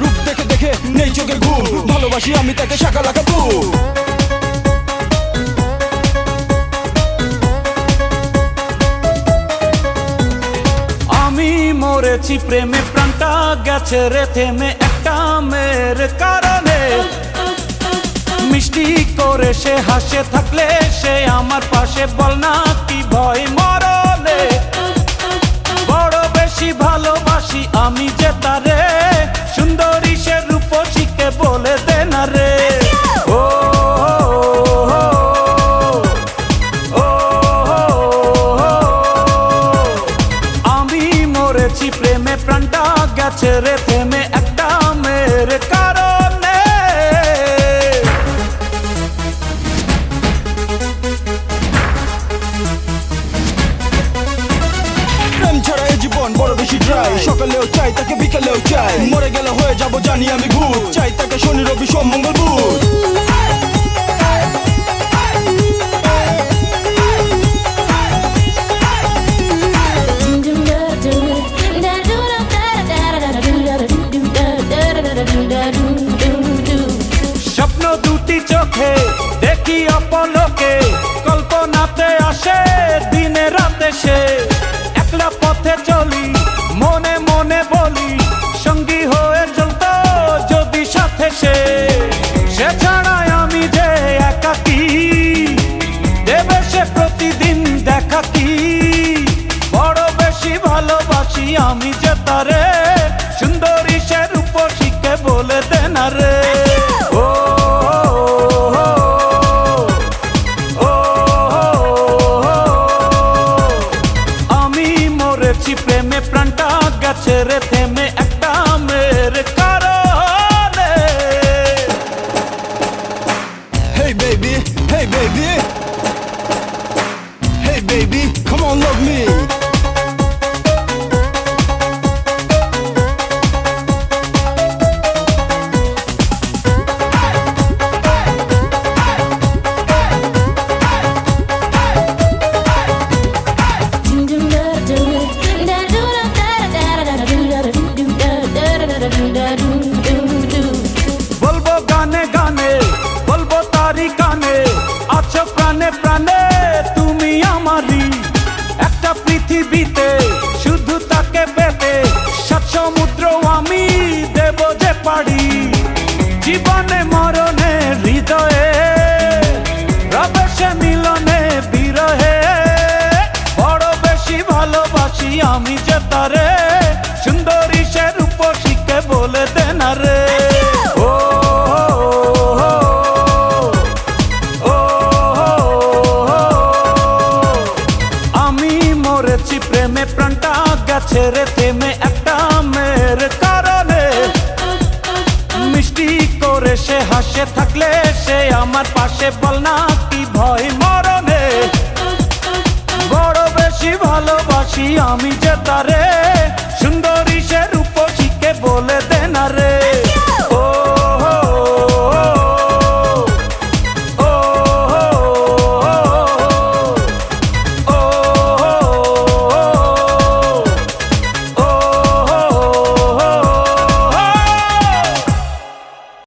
রূপ দেখে দেখে নেই চোখে ঘুম, ভালোবাসি আমি তাকে শাকালাকা বুম। আমি মরেছি প্রেমে, প্রাণটা গেছে রে থেমে একটা মেয়ের কারণে। মিষ্টি করে সে হাসে থাকলে সে আমার পাশে, বল না কি ভয় মরণে। বড় বেশি ভালোবাসি আমি যে তারে, সুন্দরী সে রূপসীকে বলে দে না রে। ও আমি মরেছি প্রেমে, প্রাণটা গেছে রে থেমে একটা মেয়ের কারণে। প্রেম ছাড়া এই জীবন বড় বেশি ড্রাই, সকালেও চাই তাকে বিকালেও চাই, মরে গেলে হয়ে যাব জানি আমি ভূত, চাই তাকে শনি রবি সোম মঙ্গল বুধ। স্বপ্ন দুটি চোখে দেখি অপলোকে, কল্পনাতে আসে দিনে রাতে সে। একলা পথে চলি মনে মনে বলি, সঙ্গী হয়ে চলতো যদি সাথে সে। সে ছাড়াই আমি যে একাকী, দেবে সে প্রতিদিন দেখা কি। বড় বেশি ভালোবাসি আমি যে তারে, সুন্দরী সে রূপসীকে বলে দে না রে। প্রেমে প্রাণটা গেছে রে থেমে একটা মেয়ের কারণে। Hey baby, hey baby, hey baby, come on love me. বলবো গানে গানে, বলবো তারি কানে, আছো প্রাণে প্রাণে তুমি আমারই। একটা পৃথিবীতে শুধু তাকে পেতে, সাত সমুদ্র আমি দেব যে পাড়ি। জীবনে মরণে হৃদয়ে রবে সে মিলনে বিরহে। বড় বেশি ভালোবাসি আমি যে তারে, সুন্দরী সে রূপসীকে বলে দে না রে। আমি মরেছি প্রেমে, প্রাণটা গেছে রে থেমে একটা মেয়ের কারণে। মিষ্টি করে সে হাসে থাকলে সে আমার পাশে, বল না কি ভয় মরণে। বড় বেশি ভালোবাসি আমি যে তারে।